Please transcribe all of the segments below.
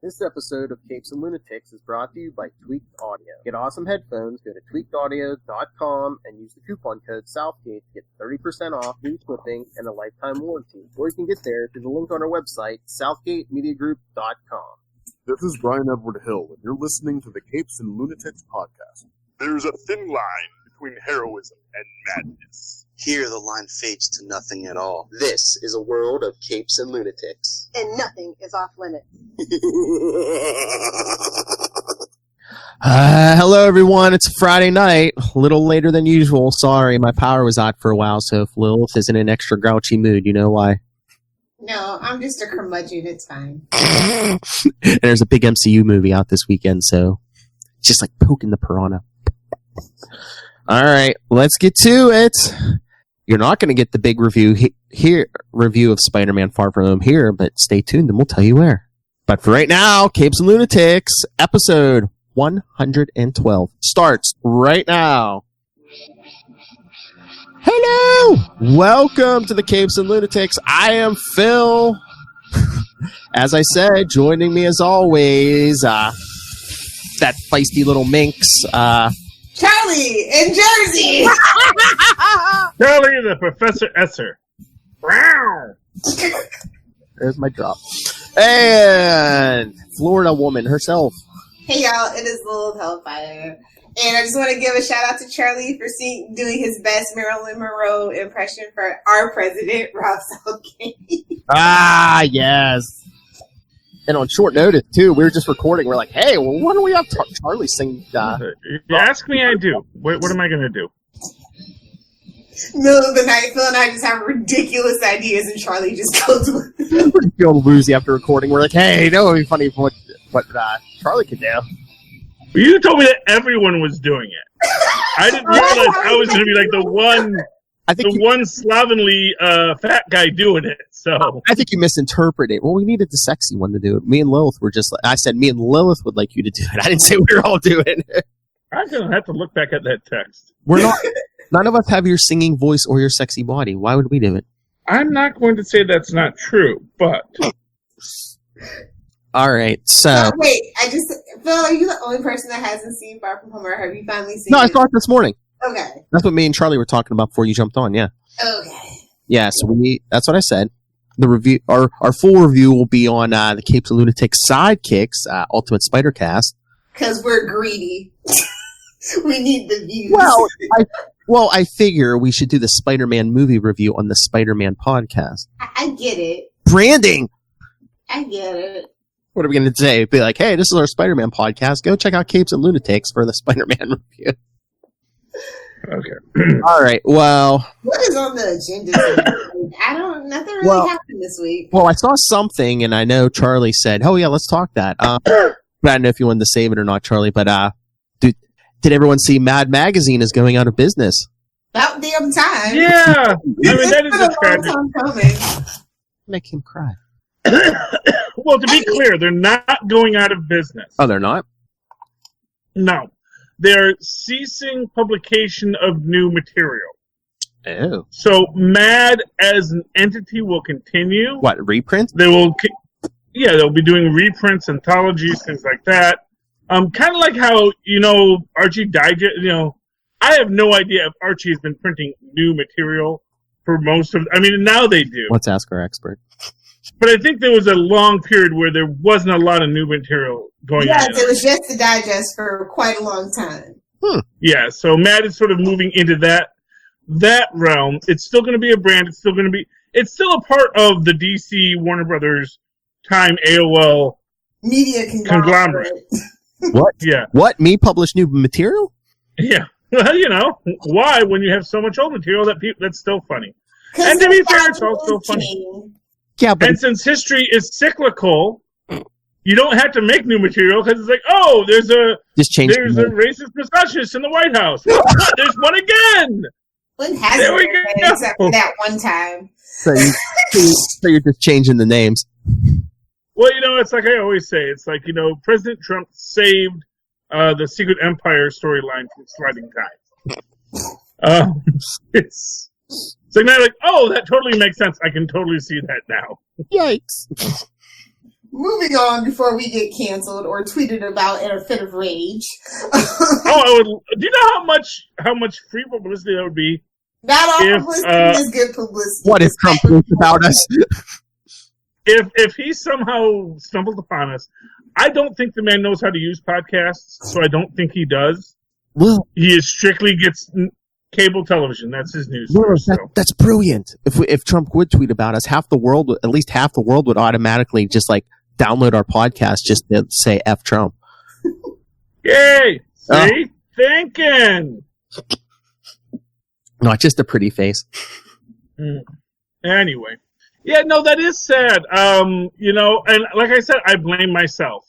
This episode of Capes and Lunatics is brought to you by Tweaked Audio. Get awesome headphones, go to tweakedaudio.com and use the coupon code SOUTHGATE to get 30% off free shipping and a lifetime warranty. Or you can get there through the link on our website, southgatemediagroup.com. This is Brian Edward Hill, and you're listening to the Capes and Lunatics podcast. There's a thin line between heroism and madness. Here the line fades to nothing at all. This is a world of Capes and Lunatics. And nothing is off limits. Hello, everyone. It's Friday night. A little later than usual. Sorry, my power was out for a while, so if Lilith is in an extra grouchy mood, you know why. No, I'm just a curmudgeon. It's fine. And there's a big MCU movie out this weekend, so it's just like poking the piranha. All right, let's get to it. You're not going to get the big review review of Spider-Man Far From Home here, but stay tuned and we'll tell you where. But for right now, Capes and Lunatics, episode 112 starts right now. Hello! Welcome to the Capes and Lunatics. I am Phil. As I said, joining me as always, that feisty little minx, Charlie in Jersey! Charlie the Professor Esser. Wow. There's my drop. And Florida woman herself. Hey y'all, it is Little Hellfire. And I just want to give a shout out to Charlie for doing his best Marilyn Monroe impression for our president, Rob Southgate. Ah, yes. And on short notice, too, we were just recording. We're like, hey, well, why don't we have Charlie sing? You ask me, I do. What am I going to do? Middle of the night, Phil and I just have ridiculous ideas, and Charlie just goes with them. We're feeling woozy after recording. We're like, hey, that would be funny for what Charlie could do. You told me that everyone was doing it. I didn't realize I was going to be like the one slovenly fat guy doing it. So I think you misinterpreted it. Well, we needed the sexy one to do it. Me and Lilith were just like, I said me and Lilith would like you to do it. I didn't say we were all doing it. I'm going to have to look back at that text. We're not. None of us have your singing voice or your sexy body. Why would we do it? I'm not going to say that's not true, but... All right, so... wait, Phil, are you the only person that hasn't seen Far From Home, or have you finally seen it? No, I saw it this morning. Okay. That's what me and Charlie were talking about before you jumped on, yeah. Okay. Yeah, so that's what I said. The review, our full review will be on the Capes and Lunatics Sidekicks Ultimate Spider Cast. Because we're greedy. We need the views. Well, I figure we should do the Spider-Man movie review on the Spider-Man podcast. I get it. Branding! I get it. What are we going to say? Be like, hey, this is our Spider-Man podcast. Go check out Capes and Lunatics for the Spider-Man review. Okay. All right, well... What is on the agenda today? Nothing really happened this week. Well, I saw something, and I know Charlie said, oh, yeah, let's talk that. But I don't know if you wanted to save it or not, Charlie, but did everyone see Mad Magazine is going out of business? About damn time. Yeah! I mean, that is a tragedy. Make him cry. Well, to be clear, they're not going out of business. Oh, they're not? No. They're ceasing publication of new material. Oh. So Mad as an entity will continue. What, reprint? They will, they'll be doing reprints, anthologies, things like that. Kind of like how, Archie Digest, I have no idea if Archie has been printing new material for most of, now they do. Let's ask our expert. But I think there was a long period where there wasn't a lot of new material going on. Yes, it was just the digest for quite a long time. Yeah, so Mad is sort of moving into that realm. It's still going to be a brand. It's still a part of the DC Warner Brothers time AOL media conglomerate. What? Yeah. What? Me publish new material? Yeah. Well, why when you have so much old material that's still funny? And to be fair, it's also funny. Yeah, but since history is cyclical, you don't have to make new material because it's like, there's a racist misogynist in the White House. There's one again. When hasn't been except for that one time? So you're just changing the names. Well, it's like I always say. It's like, President Trump saved the Secret Empire storyline from sliding time. It's like, now, that totally makes sense. I can totally see that now. Yikes. moving on before we get canceled or tweeted about in a fit of rage. Do you know how much free publicity that would be? Not all publicity is good publicity. What if Trump tweets about us? If he somehow stumbled upon us, I don't think the man knows how to use podcasts, so I don't think he does. Well, he strictly gets cable television. That's his news. That's brilliant. If Trump would tweet about us, at least half the world would automatically just like download our podcast just to say F Trump. Yay! See? Thinking! Not just a pretty face. Anyway. Yeah, no, that is sad. And like I said, I blame myself.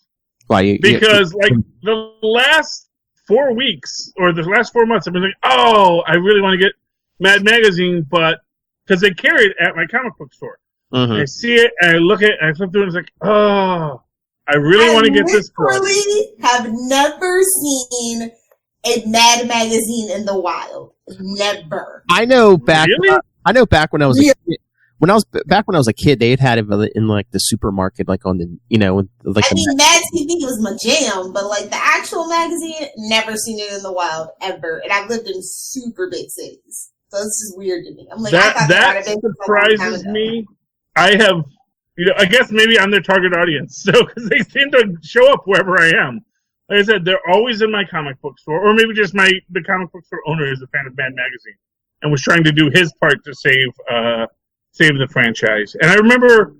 Why? Because the last 4 weeks, or the last 4 months, I've been like, oh, I really want to get Mad Magazine, but because they carry it at my comic book store. Mm-hmm. I see it, and I look at it, and I flip through it, and it's like, oh, I really want to get this book. I literally have never seen a Mad Magazine in the wild. Never. I know back when I was a kid. When I was a kid, they had it in like the supermarket, like on the Mad TV was my jam, but like the actual magazine, never seen it in the wild ever. And I've lived in super big cities, so it's just weird to me. I'm like, that surprises me. I have, I guess maybe I'm their target audience, so because they seem to show up wherever I am. Like I said, they're always in my comic book store, or maybe just the comic book store owner is a fan of Mad Magazine and was trying to do his part to save the franchise. And I remember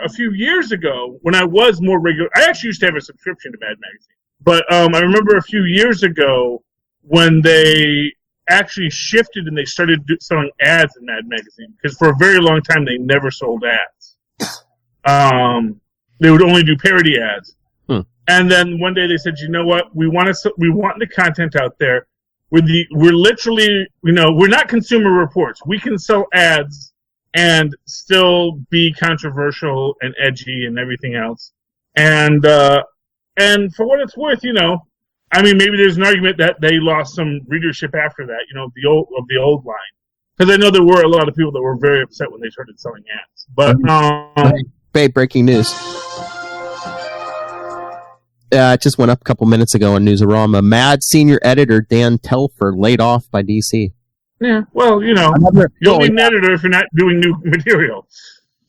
a few years ago when I was more regular. I actually used to have a subscription to Mad Magazine, but I remember a few years ago when they actually shifted and they started selling ads in Mad Magazine, because for a very long time they never sold ads. They would only do parody ads. And then one day they said, you know what? We want the content out there. We're literally, we're not Consumer Reports. We can sell ads and still be controversial and edgy and everything else. And for what it's worth, maybe there's an argument that they lost some readership after that, the old line. Because I know there were a lot of people that were very upset when they started selling ads. But, Babe, breaking news. It just went up a couple minutes ago on Newsarama. Mad senior editor Dan Telfer laid off by DC. Yeah, well, you don't need an editor if you're not doing new material.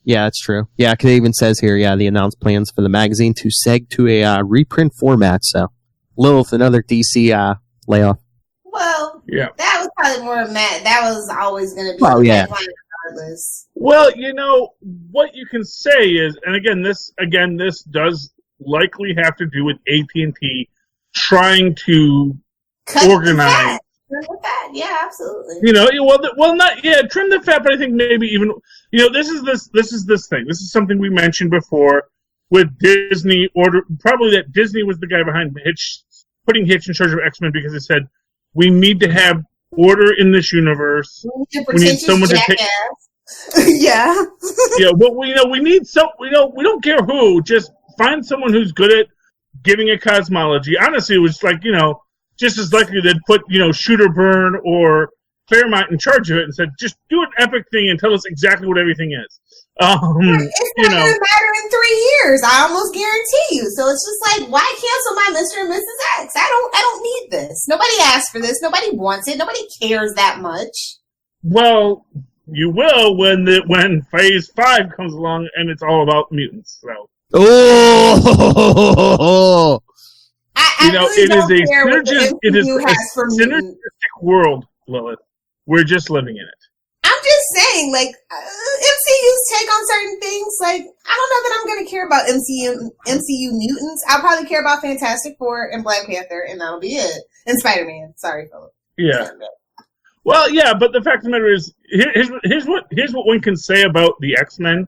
Yeah, that's true. Yeah, because it even says here, they announced plans for the magazine to seg to a reprint format. So, Lilith, another DC layoff. Well, yeah, that was probably more Matt. That was always going to be regardless. Well, what you can say is, and again, this does likely have to do with AT&T trying to organize. Trim the fat, yeah, absolutely. Trim the fat, but I think maybe even, this is this thing. This is something we mentioned before with Disney. Probably that Disney was the guy behind putting Hitch in charge of X-Men, because they said we need to have order in this universe. We need someone to take. Yeah. Yeah. Well, we need we don't care who. Just find someone who's good at giving a cosmology. Honestly, it was like, just as likely they'd put, Shooter Burn or Claremont in charge of it and said, just do an epic thing and tell us exactly what everything is. It's not going to matter in 3 years. I almost guarantee you. So it's just like, why cancel my Mr. and Mrs. X? I don't need this. Nobody asked for this. Nobody wants it. Nobody cares that much. Well, you will when Phase 5 comes along and it's all about mutants. So. Oh! It is a synergistic world, Lilith. We're just living in it. I'm just saying, like, MCU's take on certain things, like, I don't know that I'm going to care about MCU mutants. I'll probably care about Fantastic Four and Black Panther, and that'll be it. And Spider-Man. Sorry, Philip. Yeah. Well, yeah, but the fact of the matter is, here's what one can say about the X-Men.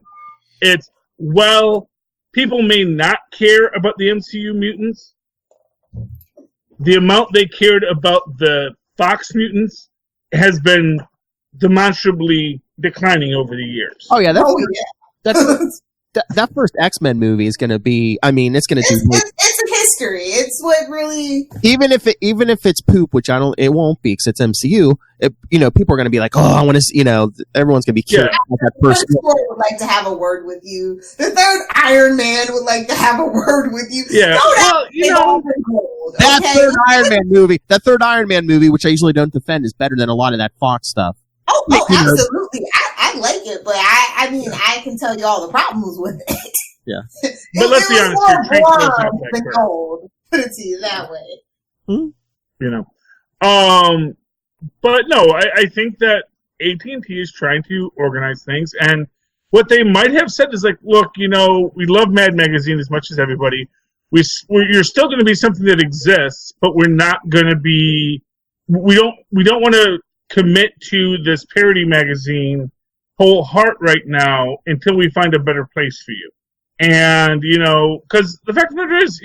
It's, people may not care about the MCU mutants. The amount they cared about the Fox mutants has been demonstrably declining over the years. Oh yeah, that first X-Men movie is going to be. I mean, it's going to do. It's history. It's what really. Even if it's poop, which it won't be because it's MCU. People are going to be like, oh, I want to, everyone's going to be curious about that person. The third would like to have a word with you. The third Iron Man would like to have a word with you. Yeah, that third Iron Man movie, which I usually don't defend, is better than a lot of that Fox stuff. Oh, absolutely. I like it, but I mean, I can tell you all the problems with it. Yeah. But let's be honest, put it to you that way. But no, I think that AT&T is trying to organize things, and what they might have said is like, look, we love Mad Magazine as much as everybody. You're still going to be something that exists, but we're not going to be. We don't want to commit to this parody magazine whole heart right now until we find a better place for you. And because the fact of the matter is,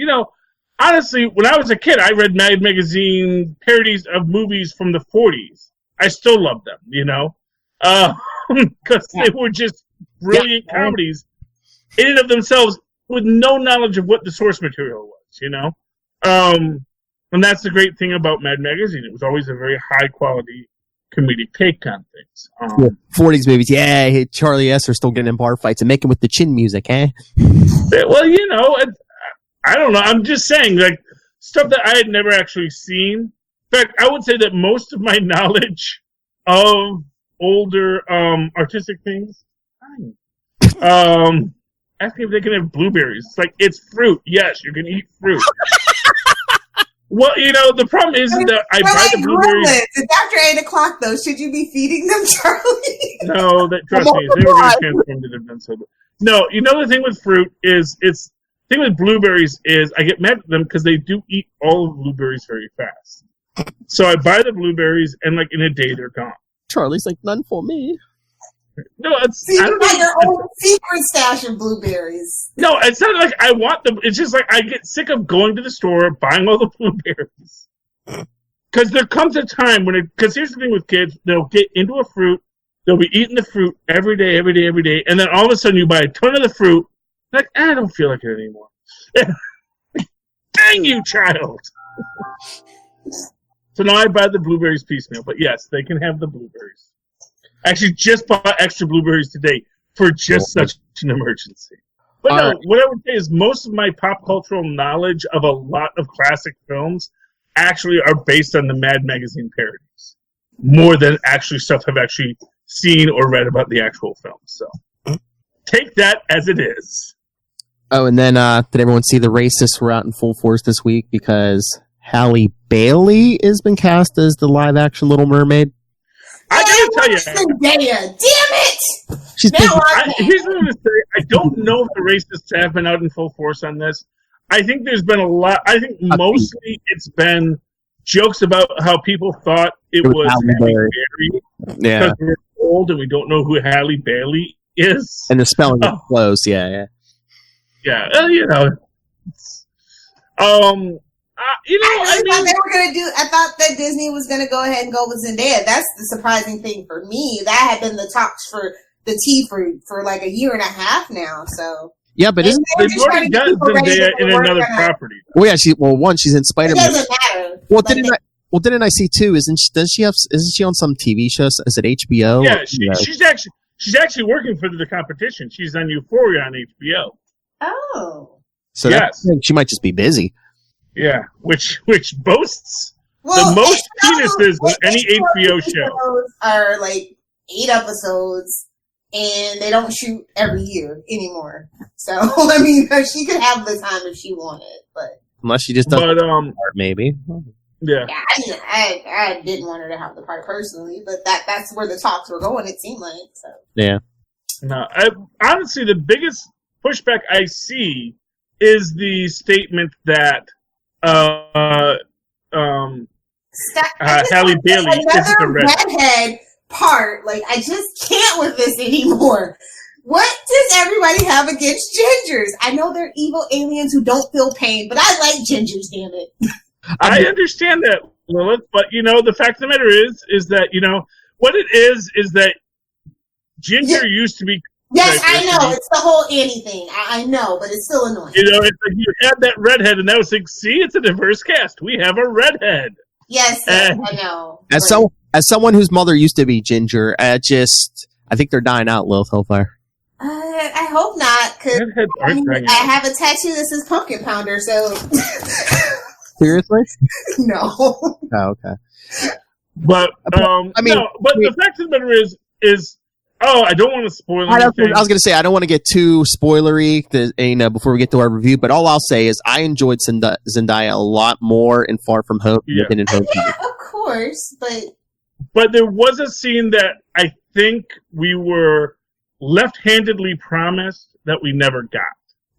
honestly, when I was a kid, I read Mad Magazine parodies of movies from the 40s. I still love them, because they were just brilliant comedies in and of themselves with no knowledge of what the source material was, And that's the great thing about Mad Magazine. It was always a very high-quality comedic take on things. 40s movies, yeah, Charlie S. are still getting in bar fights and making with the chin music, eh? Well, I don't know. I'm just saying, like, stuff that I had never actually seen. In fact, I would say that most of my knowledge of older artistic things, asking if they can have blueberries. It's like, it's fruit. Yes, you can eat fruit. Well, the problem is that I buy the blueberries. It's after 8 o'clock, though. Should you be feeding them, Charlie? No, trust me, they were going to transform to them. No, the thing with fruit is, the thing with blueberries is I get mad at them because they do eat all of the blueberries very fast. So I buy the blueberries, and like in a day, they're gone. Charlie's like, none for me. No, it's. See, you got your own secret stash of blueberries. No, it's not like I want them. It's just like I get sick of going to the store, buying all the blueberries. Because there comes a time when because here's the thing with kids, they'll get into a fruit, they'll be eating the fruit every day, and then all of a sudden you buy a ton of the fruit, like, I don't feel like it anymore. Dang you, child! So now I buy the blueberries piecemeal, but yes, they can have the blueberries. I actually just bought extra blueberries today for just such an emergency. But no, what I would say is most of my pop cultural knowledge of a lot of classic films actually are based on the Mad Magazine parodies, more than actually stuff I've actually seen or read about the actual film. So take that as it is. Oh, and then did everyone see the racists were out in full force this week because Halle Bailey has been cast as the live-action Little Mermaid? I gotta tell you, damn it! Here's what I'm gonna say. I don't know if the racists have been out in full force on this. I think there's been a lot. I think mostly it's been jokes about how people thought it was Halle Bailey. Yeah, because we're old and we don't know who Halle Bailey is, and they're spelling it close. Yeah. I thought that Disney was gonna go ahead and go with Zendaya. That's the surprising thing for me. That had been the talks for the tea for like a year and a half now. So yeah, but they've already got Zendaya in another property. Well, yeah, she's in Spider-Man. It doesn't matter. Well, didn't I see too? Isn't she on some TV show? Is it HBO? Yeah, she's actually working for the competition. She's on Euphoria on HBO. Oh, so yes, she might just be busy. Yeah, which boasts the most penises of any HBO show. Are like 8 episodes, and they don't shoot every year anymore. So I mean, she could have the time if she wanted, but unless she just doesn't. But maybe. Yeah. I didn't want her to have the part personally, but that's where the talks were going. It seemed like so. Yeah. No, honestly, the biggest pushback I see is the statement that Halle Bailey isn't a redhead part. Like, I just can't with this anymore. What does everybody have against gingers? I know they're evil aliens who don't feel pain, but I like gingers, damn it. I understand that, Lilith, but the fact of the matter is that what it is that ginger used to be Yes, I know. It's the whole Annie thing. I know, but it's still annoying. You know, it's like you had that redhead, and that was like, see, it's a diverse cast. We have a redhead. Yes, I know. As someone whose mother used to be ginger, I think they're dying out, Lilith Hellfire. I hope not, because I have a tattoo that says Pumpkin Pounder, so... Seriously? No. Oh, okay. But, the fact of the matter is, I don't want to spoil anything. I was going to say, I don't want to get too spoilery before we get to our review, but all I'll say is I enjoyed Zendaya a lot more in Far From Home than in Home. Yeah, of course, But there was a scene that I think we were left-handedly promised that we never got.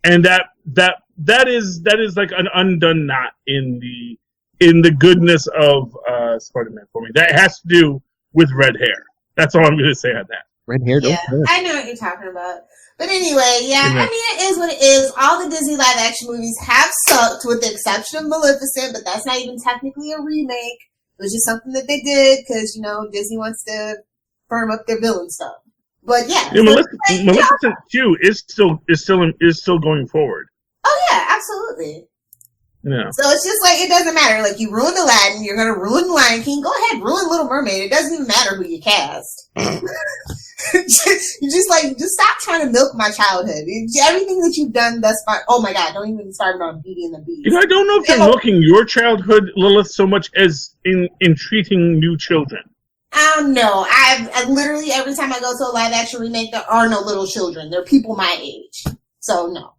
And that is like an undone knot in the goodness of Spider-Man for me. That has to do with red hair. That's all I'm going to say on that. Red hair, yeah, I know what you're talking about. But anyway, I mean, it is what it is. All the Disney live-action movies have sucked, with the exception of Maleficent, but that's not even technically a remake. It was just something that they did because, Disney wants to firm up their villain stuff. But yeah, Maleficent 2 is still going forward. Oh yeah, absolutely. Yeah. So it's just like, it doesn't matter. Like, you ruined Aladdin, you're gonna ruin Lion King. Go ahead, ruin Little Mermaid. It doesn't even matter who you cast. just stop trying to milk my childhood. Everything that you've done thus far. Oh my God! Don't even start on Beauty and the Beast. I don't know if they're milking your childhood, Lilith, so much as in treating new children. I don't know. I literally, every time I go to a live action remake, there are no little children. They're people my age. So no.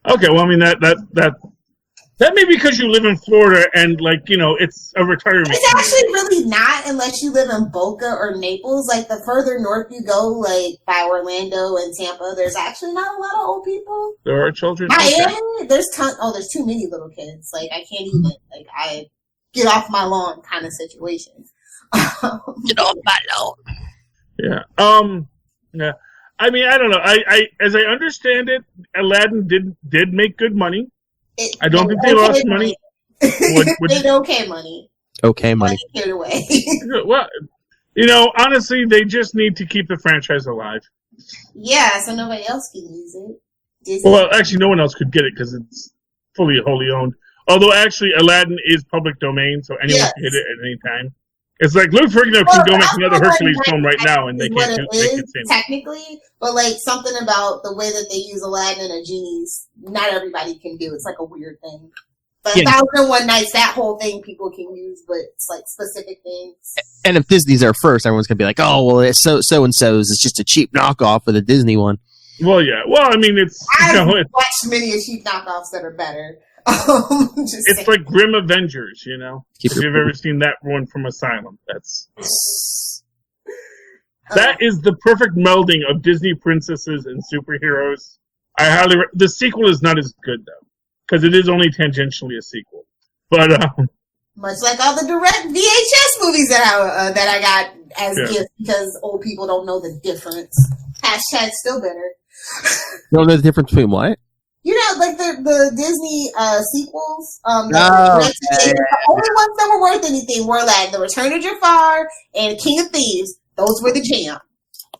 Okay, well, I mean that may be because you live in Florida and it's a retirement. It's actually really not unless you live in Boca or Naples. Like, the further north you go, like by Orlando and Tampa, there's actually not a lot of old people. There are children. Miami, there's there's too many little kids. Like, I can't even I get off my lawn kind of situation. Get off my lawn. Yeah. Yeah. I mean, I don't know. I as I understand it, Aladdin did make good money. I don't think they lost money. They made okay money. Okay money. Get away. Well, honestly, they just need to keep the franchise alive. Yeah, so nobody else can use it. Disney. Well, actually, no one else could get it because it's fully wholly owned. Although, actually, Aladdin is public domain, so anyone can hit it at any time. It's like Lou Ferrigno can go make another Hercules film right now, and they can't do it. Technically, but something about the way that they use Aladdin and a genie's, not everybody can do. It's like a weird thing. But 1001 Nights, that whole thing people can use, but it's like specific things. And if Disney's there first, everyone's gonna be like, "Oh, well, it's so and so's. It's just a cheap knockoff of the Disney one." Well, yeah. Well, I mean, I've watched many cheap knockoffs that are better. It's like Grim Avengers, if you've ever seen that one from Asylum. That is the perfect melding of Disney princesses and superheroes. The sequel is not as good though, because it is only tangentially a sequel. But much like all the direct VHS movies that I got as gifts, because old people don't know the difference. Hashtag still better. You don't know the difference between what? Like the Disney sequels. The only ones that were worth anything were like The Return of Jafar and King of Thieves. Those were the jam.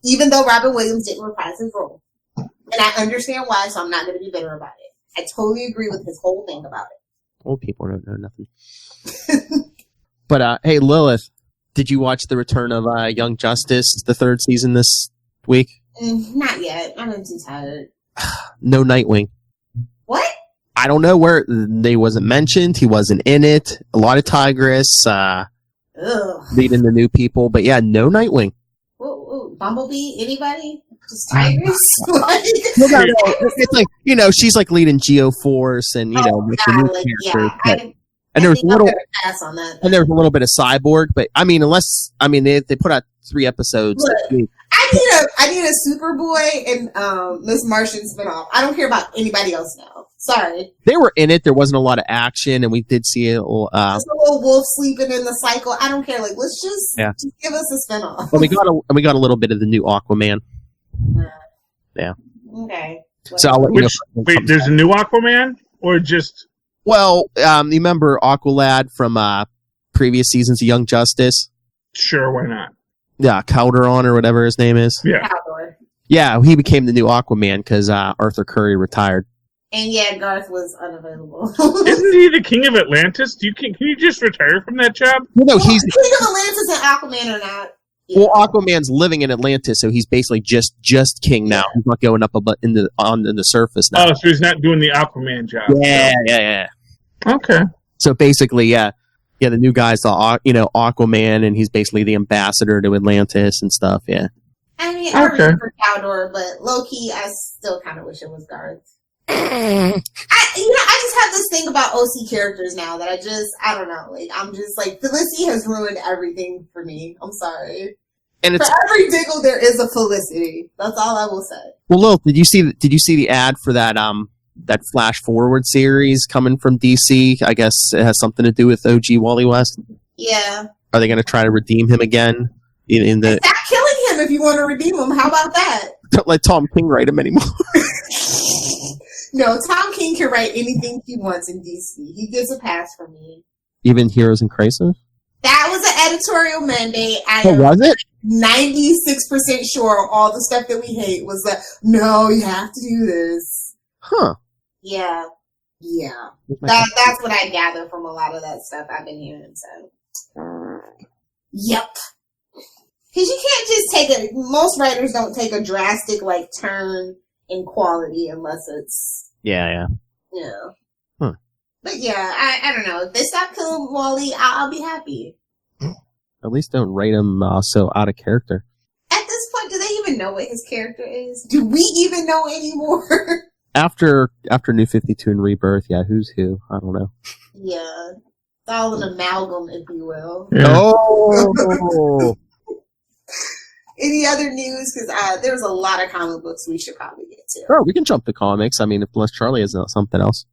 Even though Robin Williams didn't reprise his role. And I understand why, so I'm not going to be bitter about it. I totally agree with his whole thing about it. Old people don't know nothing. But, hey, Lilith, did you watch the return of Young Justice, the third season this week? Not yet. I'm too tired. No Nightwing. What? I don't know where they wasn't mentioned. He wasn't in it. A lot of Tigress, leading the new people, but yeah, no Nightwing. Ooh, Bumblebee? Anybody? Just Tigress? It's like, she's like leading Geoforce and with the new characters. And there was a little bit of Cyborg, but they put out 3 episodes. Look, I need a Superboy and Miss Martian spinoff. I don't care about anybody else now. Sorry. They were in it. There wasn't a lot of action, and we did see a little. Just a little wolf sleeping in the cycle. I don't care. Like, let's just give us a spinoff. Well, we got a little bit of the new Aquaman. Yeah. Okay. So I'll let you know. Wait, there's a new Aquaman, or just? Well, you remember Aqualad from previous seasons of Young Justice? Sure, why not? Yeah, Calderon or whatever his name is. Yeah. Yeah, he became the new Aquaman because Arthur Curry retired. And yeah, Garth was unavailable. Isn't he the king of Atlantis? Can you just retire from that job? No, he's King of Atlantis and Aquaman or not. Yeah. well. Aquaman's living in Atlantis, so he's basically just king now. He's not going up on the surface now. Oh, so he's not doing the Aquaman job. Yeah. Okay. So basically, the new guy's Aquaman, and he's basically the ambassador to Atlantis and stuff. Yeah. I mean, I remember Caldor, but low-key, I still kind of wish it was Garth. I just have this thing about OC characters now that I don't know. Like, I'm just like, Felicity has ruined everything for me. I'm sorry. And for every Diggle, there is a Felicity. That's all I will say. Well, Lil, did you see the ad for that Flash Forward series coming from DC? I guess it has something to do with OG Wally West. Yeah. Are they going to try to redeem him again? Stop killing him if you want to redeem him. How about that? Don't let Tom King write him anymore. No, Tom King can write anything he wants in DC. He gets a pass from me. Even Heroes in Crisis? That was an editorial mandate. Was it? 96% sure all the stuff that we hate was like, no, you have to do this. Huh. Yeah. That's what I gather from a lot of that stuff I've been hearing. So, yep. Because you can't just most writers don't take a drastic turn in quality unless it's yeah. But yeah, I don't know. If they stop killing Wally, I'll be happy. At least don't write him so out of character. At this point, do they even know what his character is? Do we even know anymore? After New 52 and Rebirth, yeah, who's who? I don't know. Yeah, it's all an amalgam, if you will. Yeah. Oh. Any other news? Because there's a lot of comic books we should probably get to. Oh, we can jump to comics. I mean, unless Charlie has something else.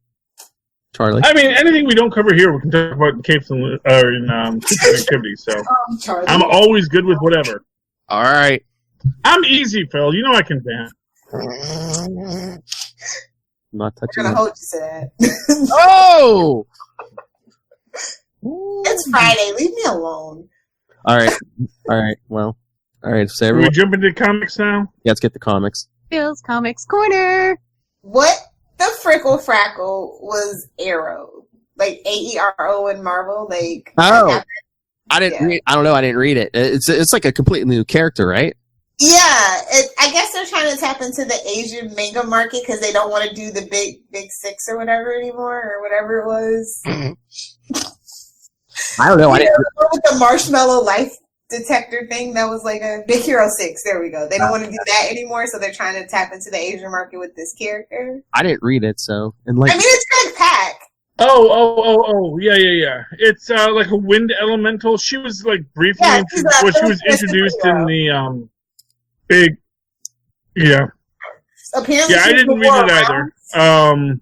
Charlie? I mean, anything we don't cover here, we can talk about in Capes and in activities. So Charlie. I'm always good with whatever. All right. I'm easy, Phil. You know I can ban. I'm not touching I'm gonna that. hold you to that. Oh! It's Friday. Leave me alone. All right. Well, all right. So Can we everyone, jump into comics now? yeah, let's get the comics. Phil's Comics Corner. What the frickle frackle was Aero? Like AERO in Marvel? Like Oh, I didn't. Yeah. Read, I don't know. I didn't read it. It's like a completely new character, right? Yeah, I guess they're trying to tap into the Asian manga market because they don't want to do the big six or whatever anymore, or whatever it was. I don't know. I didn't. With the marshmallow life detector thing that was like a Big Hero 6. There we go. They don't want to do that anymore, so they're trying to tap into the Asian market with this character. I didn't read it. So I mean, it's Greg Pak. Oh, yeah. It's like a wind elemental. She was like briefly she was introduced in the big. Yeah. Apparently, Yeah, I didn't read it either. Mm.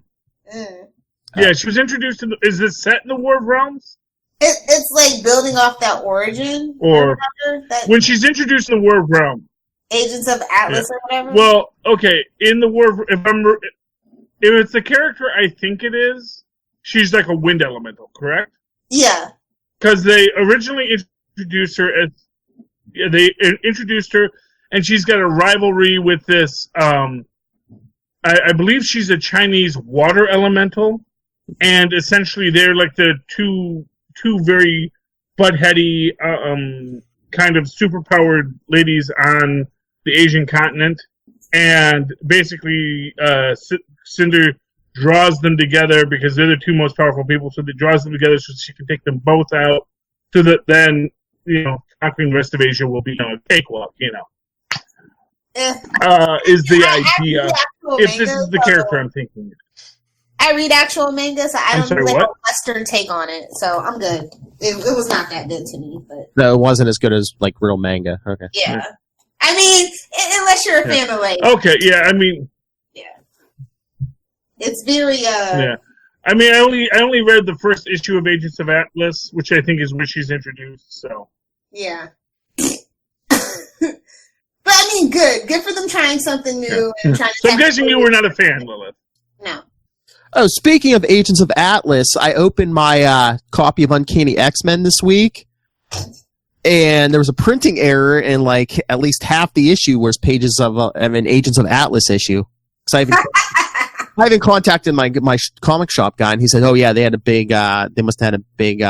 Yeah, she was introduced in. Is this set in the War of Realms? It's like building off that origin, Or that when she's introduced in the War of Realms. Agents of Atlas or whatever. Well, okay, in the War, if it's the character I think it is, she's like a wind elemental, correct? Yeah. Because they originally introduced her as and she's got a rivalry with this. I believe she's a Chinese water elemental, and essentially they're like the two very butt-heady kind of superpowered ladies on the Asian continent, and basically Cinder draws them together because they're the two most powerful people, so that draws them together so she can take them both out, so that then, conquering the rest of Asia will be a cakewalk, is the idea. If this is the character I'm thinking. I read actual manga, so I don't sorry, really what? have a Western take on it, so I'm good. It was not that good to me, but No, it wasn't as good as like real manga. Okay. yeah. I mean, unless you're a fan of like, Okay, yeah, I mean, it's very yeah. I mean, I only read the first issue of Agents of Atlas, which I think is where she's introduced. So yeah. But I mean, good for them trying something new and trying to. So I'm guessing you were not a fan, Lilith. No. Oh, speaking of Agents of Atlas, I opened my copy of Uncanny X-Men this week, and there was a printing error in like at least half the issue was pages of an Agents of Atlas issue. So I even contacted my comic shop guy, and he said, "Oh yeah, they had a big, they must have had a big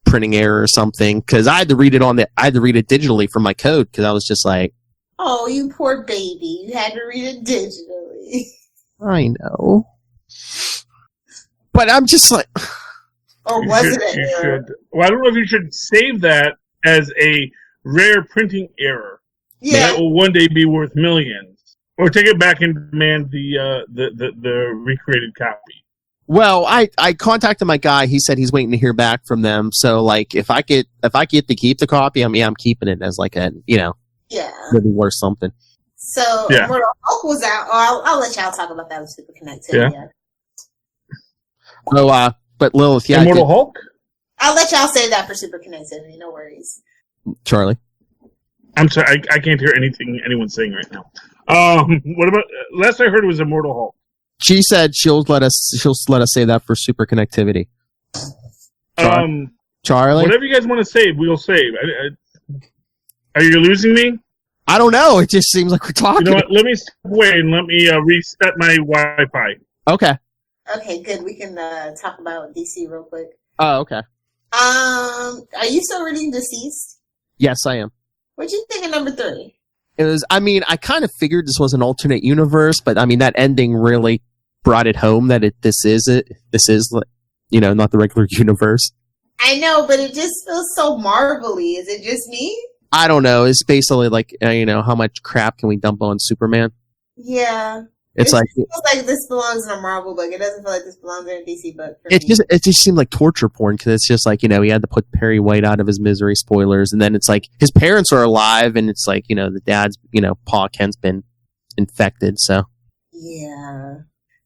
printing error or something." Because I had to read it digitally from my code because I was just like, "Oh, you poor baby, you had to read it digitally." I know, but I'm just like, or was it an error? Well, I don't know if you should save that as a rare printing error. Yeah, that will one day be worth millions. Or take it back and demand the recreated copy. Well, I contacted my guy. He said he's waiting to hear back from them. So, like, if I get to keep the copy, I'm keeping it as like a, maybe worth something. So, Immortal Hulk was out. Oh, I'll let y'all talk about that with Super Connectivity. Yeah. Oh, but Lilith, yeah. Immortal Hulk? I'll let y'all say that for Super Connectivity. No worries. Charlie? I'm sorry, I can't hear anything anyone's saying right now. What about last I heard was Immortal Hulk? She said she'll let us say that for Super Connectivity. Charlie, whatever you guys want to save, we'll save. Are you losing me? I don't know. It just seems like we're talking. You know what? Let me step away and let me reset my Wi-Fi. Okay. Okay, good. We can talk about DC real quick. Oh, okay. Are you still reading DCeased? Yes, I am. What'd you think of number 3? It was. I mean, I kind of figured this was an alternate universe, but I mean that ending really brought it home that this is not the regular universe. I know, but it just feels so Marvel-y. Is it just me? I don't know. It's basically like how much crap can we dump on Superman? Yeah. It feels like this belongs in a Marvel book. It doesn't feel like this belongs in a DC book. It just seemed like torture porn because it's just like he had to put Perry White out of his misery. Spoilers, and then it's like his parents are alive, and it's like the dad's Pa Kent's been infected. So yeah,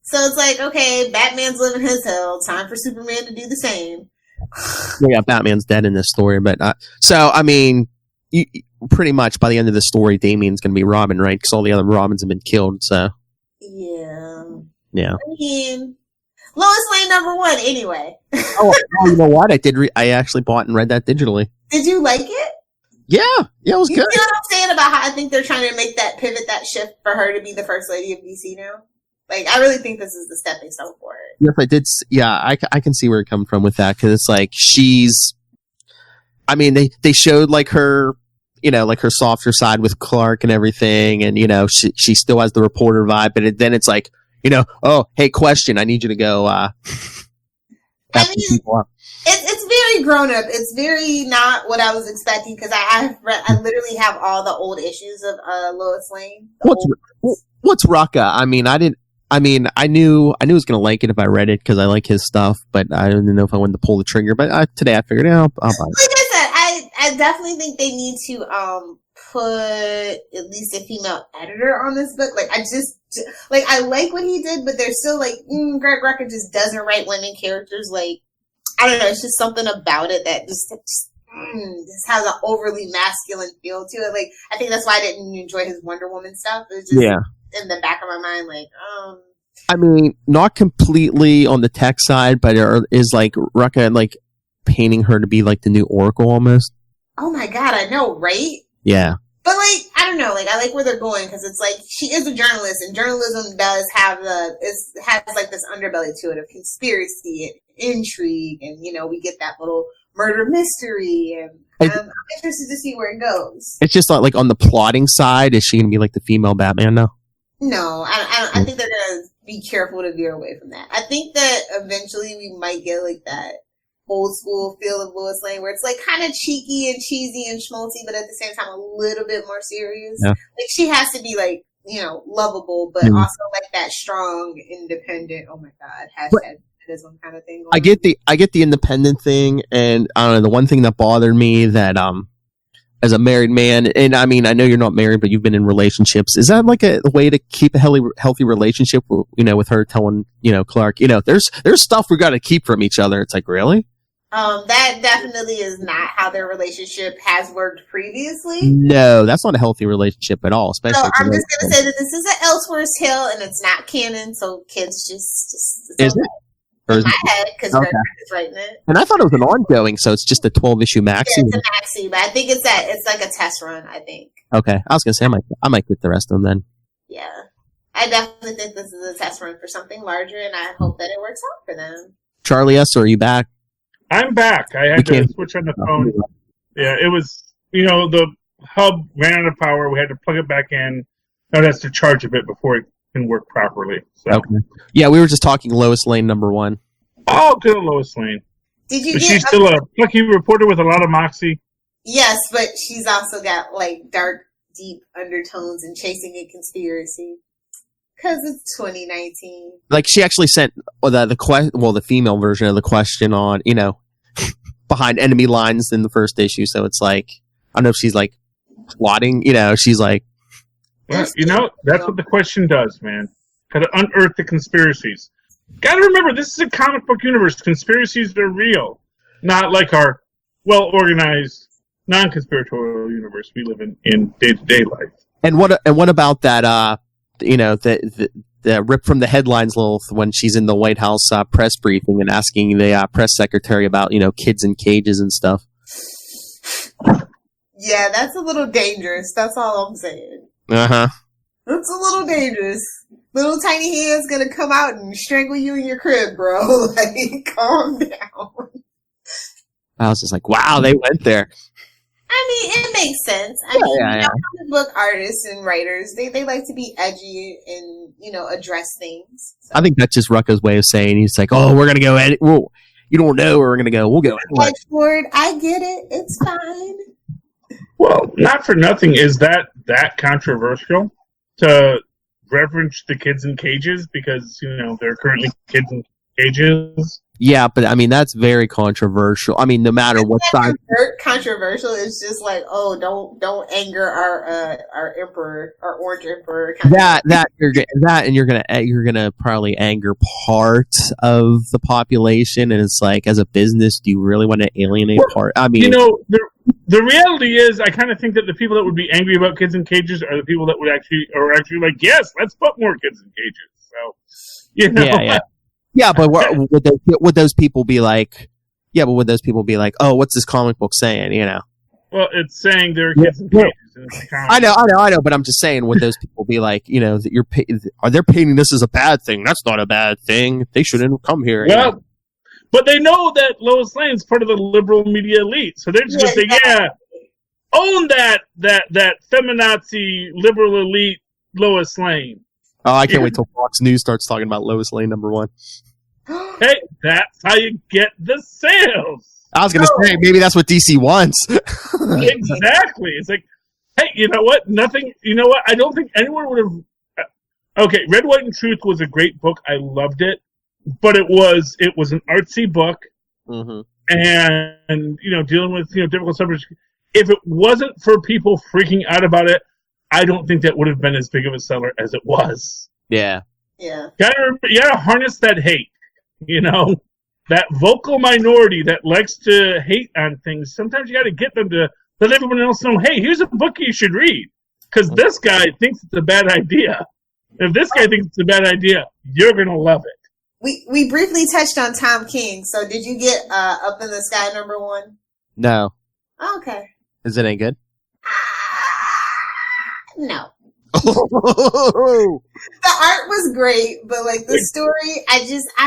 so it's like okay, Batman's living his hell. Time for Superman to do the same. Yeah, Batman's dead in this story, but so I mean, pretty much by the end of the story, Damian's going to be Robin, right? Because all the other Robins have been killed. So. Yeah. I mean, Lois Lane #1 anyway. oh, you know what? I actually bought and read that digitally. Did you like it? Yeah, it was good. You know what I'm saying about how I think they're trying to make that pivot, that shift for her to be the first lady of DC now? Like, I really think this is the stepping stone for it. Yes, I did. Yeah, I can see where you're coming from with that because it's like I mean, they showed like her. Like her softer side with Clark and everything, and she still has the reporter vibe, but then it's like, oh, hey, question, I need you to go. I mean, it's very grown up. It's very not what I was expecting because I literally have all the old issues of Lois Lane. What's Rucka? I mean, I knew I was gonna like it if I read it because I like his stuff, but I didn't know if I wanted to pull the trigger. But today I figured, I'll buy it. Like I said, I definitely think they need to put at least a female editor on this book. Like I like what he did, but there's still like Greg Rucka just doesn't write women characters. Like I don't know, it's just something about it that just has an overly masculine feel to it. Like I think that's why I didn't enjoy his Wonder Woman stuff. It was just in the back of my mind, like I mean, not completely on the tech side, but is like Rucka like painting her to be like the new Oracle almost. Oh my god, I know, right? Yeah. But like, I don't know, like I like where they're going because it's like she is a journalist, and journalism does have has like this underbelly to it of conspiracy and intrigue, and we get that little murder mystery, and I'm interested to see where it goes. It's just not like on the plotting side. Is she gonna be like the female Batman now? No, I think they're gonna be careful to veer away from that. I think that eventually we might get like that old school feel of Lois Lane where it's like kind of cheeky and cheesy and schmaltzy, but at the same time a little bit more serious. Yeah. Like she has to be like, lovable, but also like that strong, independent, oh my god, #feminism kind of thing. I get the independent thing, and I don't know, the one thing that bothered me that as a married man, and I mean, I know you're not married, but you've been in relationships. Is that like a way to keep a healthy relationship? With her telling, Clark, there's stuff we got to keep from each other. It's like, really? That definitely is not how their relationship has worked previously. No, that's not a healthy relationship at all. Especially. So I'm just gonna say that this is an Elseworlds tale, and it's not canon, so kids just is it? Or In my head, because Okay. Greg is writing it. and I thought it was an ongoing, so it's just a 12-issue maxi. Yeah, it's a maxi, but I think it's like a test run, I think. Okay, I was gonna say I might get the rest of them then. Yeah. I definitely think this is a test run for something larger, and I hope that it works out for them. Charlie S, are you back? I'm back. I had to switch on the phone. Yeah, it was, the hub ran out of power. We had to plug it back in. Now it has to charge a bit before it can work properly. So. Okay. Yeah, we were just talking Lois Lane #1. Oh, good Lois Lane. Did you Is get she still a plucky reporter with a lot of moxie? Yes, but she's also got like dark, deep undertones and chasing a conspiracy. Because it's 2019. Like she actually sent the female version of the question on, behind enemy lines in the first issue. So it's like, I don't know if she's like plotting, she's like. Well, that's what the question does, man. Got to unearth the conspiracies. Got to remember, this is a comic book universe. Conspiracies are real, not like our well-organized, non-conspiratorial universe we live in day-to-day life. And what about that? The rip from the headlines, Lilith, when she's in the White House press briefing and asking the press secretary about kids in cages and stuff. Yeah, that's a little dangerous. That's all I'm saying. Uh-huh. That's a little dangerous. Little tiny hand's gonna come out and strangle you in your crib, bro. Like, calm down. I was just like, wow, they went there. I mean, it makes sense. Comic book artists and writers, they like to be edgy and, address things. So. I think that's just Rucka's way of saying he's like, oh, we're going to go edit. Well, you don't know where we're going to go. We'll go anyway. Edgelord, I get it. It's fine. Well, not for nothing is that controversial to reference the kids in cages because, there are currently kids in cages. Yeah, but I mean, that's very controversial. I mean, no matter what side. Controversial is just like, oh, don't anger our emperor, our orange emperor. You're gonna probably anger part of the population, and it's like, as a business, do you really want to alienate part? I mean, the reality is, I kind of think that the people that would be angry about kids in cages are the people that are actually like, yes, let's put more kids in cages. So, yeah. Yeah, but would those people be like? Yeah, but would those people be like, "Oh, what's this comic book saying?" Well, it's saying there are kids in cages. I know, but I'm just saying, would those people be like, that are they painting this as a bad thing? That's not a bad thing. They shouldn't come here. Well, but they know that Lois Lane's part of the liberal media elite, so they're just going to say, "Yeah, own that feminazi liberal elite Lois Lane." Oh, I can't wait till Fox News starts talking about Lois Lane #1. Hey, that's how you get the sales. I was going to say, maybe that's what DC wants. Exactly. It's like, hey, you know what? I don't think anyone would have... Okay, Red, White, and Truth was a great book. I loved it. But it was an artsy book. Mm-hmm. And, dealing with, difficult subjects. If it wasn't for people freaking out about it, I don't think that would have been as big of a seller as it was. Yeah. Yeah. You gotta harness that hate. That vocal minority that likes to hate on things. Sometimes you gotta get them to let everyone else know, hey, here's a book you should read. Because this guy thinks it's a bad idea. If this guy thinks it's a bad idea, you're gonna love it. We briefly touched on Tom King, so did you get Up in the Sky #1? No. Okay. Is it any good? No. The art was great, but like the story, I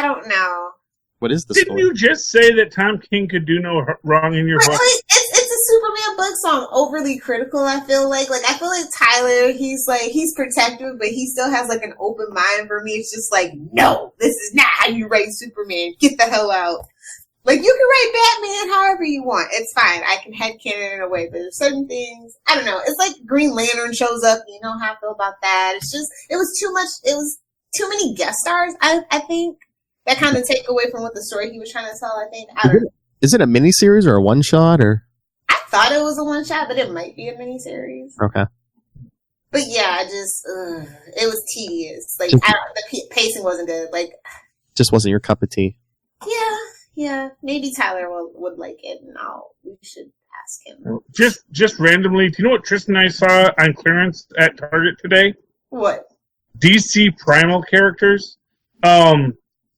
don't know. What is the story? Didn't you just say that Tom King could do no wrong in your book? It's a Superman book, so I'm overly critical. I feel like Tyler, he's protective, but he still has like an open mind for me. It's just like, no, this is not how you write Superman. Get the hell out. Like, you can write Batman however you want. It's fine. I can headcanon in a way, but there's certain things, I don't know. It's like Green Lantern shows up. You know how I feel about that. It's just, it was too much. It was too many guest stars, I think. That kind of take away from what the story he was trying to tell, I think. Is it a miniseries or a one-shot, or? I thought it was a one-shot, but it might be a miniseries. Okay. But yeah, it was tedious. Like, the pacing wasn't good. Like, just wasn't your cup of tea. Yeah, maybe Tyler would like it, and we should ask him. Just randomly, do you know what Tristan and I saw on clearance at Target today? What? DC Primal characters.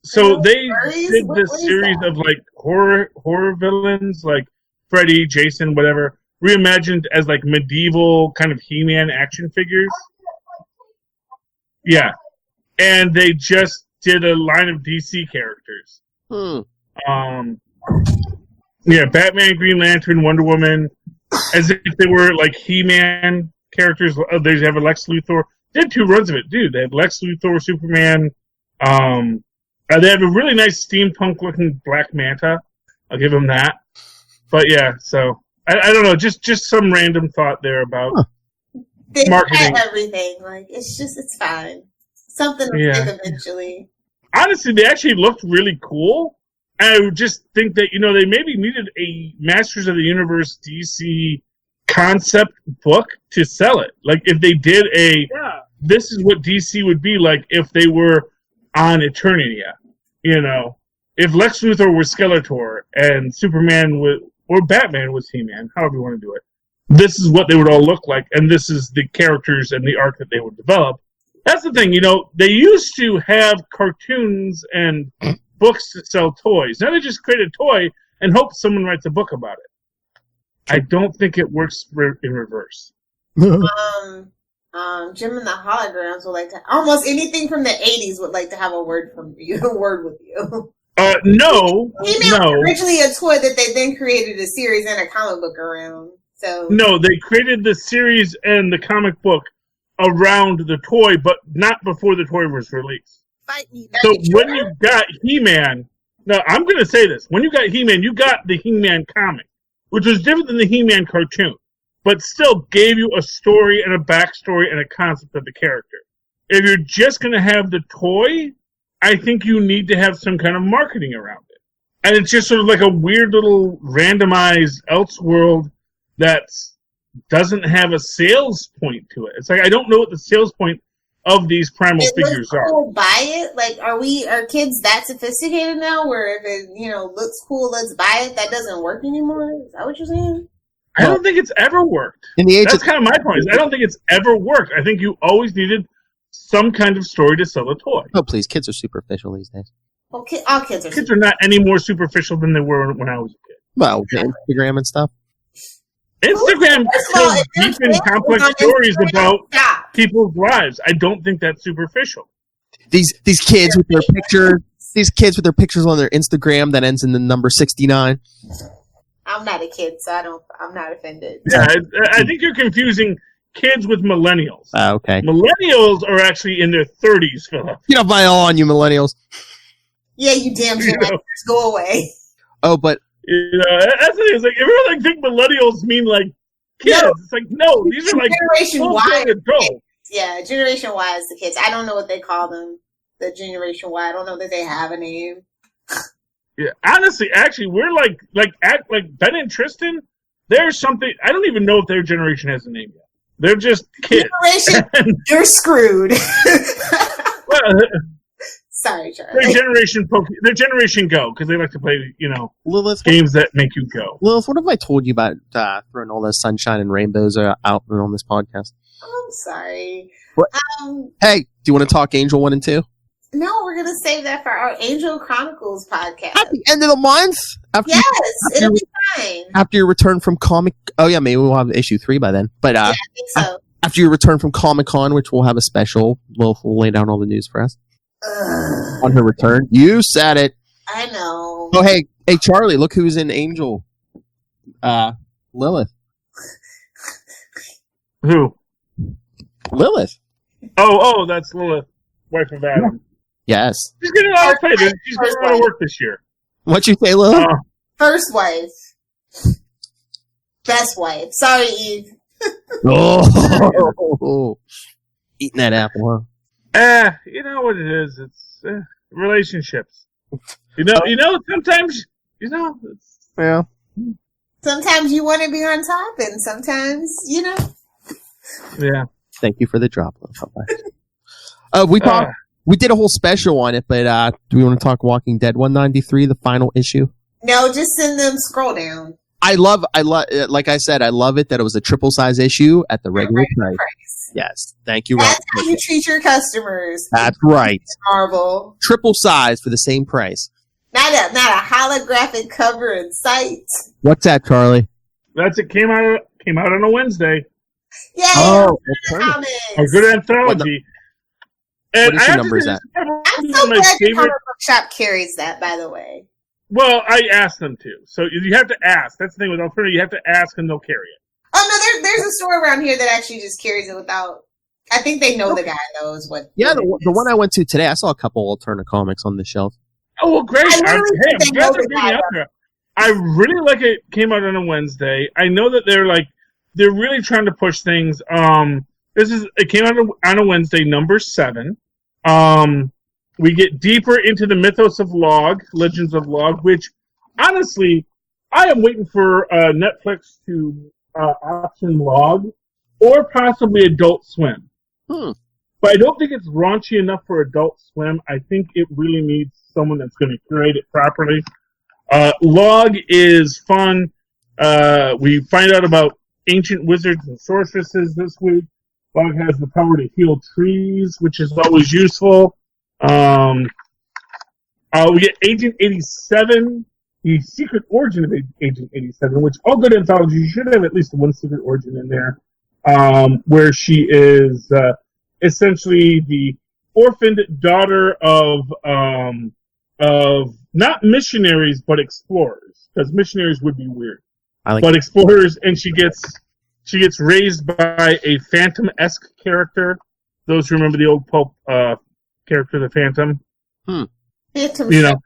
So they Furries? did What this is series that? of like horror villains, like Freddy, Jason, whatever, reimagined as like medieval kind of He-Man action figures. Yeah, and they just did a line of DC characters. Yeah, Batman, Green Lantern, Wonder Woman, as if they were like He-Man characters. They have a Lex Luthor. They had 2 runs of it, dude. They had Lex Luthor, Superman. They have a really nice steampunk-looking Black Manta. I'll give them that. But yeah, so I don't know. Just some random thought there about They marketing. had everything. Like, it's fine. Something will stick eventually. Honestly, they actually looked really cool. I would just think that, they maybe needed a Masters of the Universe DC concept book to sell it. Like, if they did this is what DC would be like if they were on Eternia. If Lex Luthor was Skeletor and Superman or Batman was He-Man, however you want to do it, this is what they would all look like, and this is the characters and the arc that they would develop. That's the thing, they used to have cartoons and books to sell toys. Now they just create a toy and hope someone writes a book about it. I don't think it works in reverse. Jim and the Holograms would like to almost anything from the 80s would like to have a word with you. No. He-Man was originally a toy that they then created a series and a comic book around. So no, they created the series and the comic book around the toy, but not before the toy was released. Fight me. So when you got He-Man, now I'm going to say this: when you got He-Man, you got the He-Man comic, which was different than the He-Man cartoon, but still gave you a story and a backstory and a concept of the character. If you're just going to have the toy, I think you need to have some kind of marketing around it. And it's just sort of like a weird little randomized Elseworld that doesn't have a sales point to it. It's like, I don't know what the sales point of these primal figures cool, are. Buy it? Like, are kids that sophisticated now where if it, looks cool, let's buy it? That doesn't work anymore? Is that what you're saying? I don't think it's ever worked. That's kind of my point. I don't think it's ever worked. I think you always needed some kind of story to sell a toy. Oh, please. Kids are superficial these days. Well, all kids are Kids are not any more superficial than they were when I was a kid. Well, Instagram and stuff. Instagram tells deep and complex stories about people's lives. I don't think that's superficial. These kids with their pictures on their Instagram that ends in the number 69. I'm not a kid, so I'm not offended. Yeah, I think you're confusing kids with millennials. Okay. Millennials are actually in their 30s, Philip. Get off my lawn, you millennials. Yeah, you damn Gen Xers, go away. Oh, but that's the thing. It's like everyone think millennials mean like kids. No. It's like no, these are like Generation Y adults. Yeah, Generation Y is the kids. I don't know what they call them. The Generation Y. I don't know that they have a name. Yeah, honestly, actually, we're like Ben and Tristan. There's something I don't even know if their generation has a name yet. They're just kids. Generation, you're screwed. Well, sorry, Charlie. Their generation Go because they like to play, Lilith, games that make you go. Lilith, what have I told you about throwing all those sunshine and rainbows out on this podcast? I'm sorry. What? Hey, do you want to talk Angel 1 and 2? No, we're going to save that for our Angel Chronicles podcast. At the end of the month? It'll be fine. After your return from Comic... Oh, yeah, maybe we'll have issue 3 by then. But I think so. After your return from Comic-Con, which we'll have a special, we'll lay down all the news for us. On her return. You said it. I know. Oh, hey, Charlie, look who's in Angel. Lilith. Who? Lilith. Oh, that's Lilith, wife of Adam. Yes. She's getting a lot of play. She's getting a lot of work this year. What'd you say, Lilith? First wife. Best wife. Sorry, Eve. Oh, eating that apple, huh? You know what it is. It's relationships. Sometimes, it's... Yeah. Sometimes you want to be on top, and sometimes, Yeah. Thank you for the drop, Lilith. We did a whole special on it, but do we want to talk Walking Dead 193, the final issue? No, just send them scroll down. I love, like I said, I love it that it was a triple size issue at the regular price. Yes, thank you. That's how you treat your customers. That's right. Marvel. Triple size for the same price. Not a holographic cover in sight. What's that, Charlie? It came out on a Wednesday. Yay! A good anthology. What issue number is that? I'm so glad your comic book shop carries that, by the way. Well, I asked them to. So you have to ask. That's the thing with Alternative. You have to ask and they'll carry it. Oh, no, there's a store around here that actually just carries it without... I think they know the guy knows what... Yeah, the one I went to today, I saw a couple alternate comics on the shelf. Oh, well, great. I'm glad they're bringing it out there. I really like it came out on a Wednesday. I know that they're really trying to push things. It came out on a Wednesday, number 7. We get deeper into the mythos of Log, Legends of Log, which, honestly, I am waiting for Netflix to option Log, or possibly Adult Swim. But I don't think it's raunchy enough for Adult Swim. I think it really needs someone that's going to curate it properly. Log is fun. We find out about ancient wizards and sorceresses this week. Log has the power to heal trees, which is always useful. We get Agent 87, the secret origin of Agent 87, which all good anthologies should have at least one secret origin in there, where she is essentially the orphaned daughter of not missionaries but explorers, because missionaries would be weird, but explorers, and she gets raised by a Phantom-esque character. Those who remember the old pulp character, the Phantom. Phantom. You know,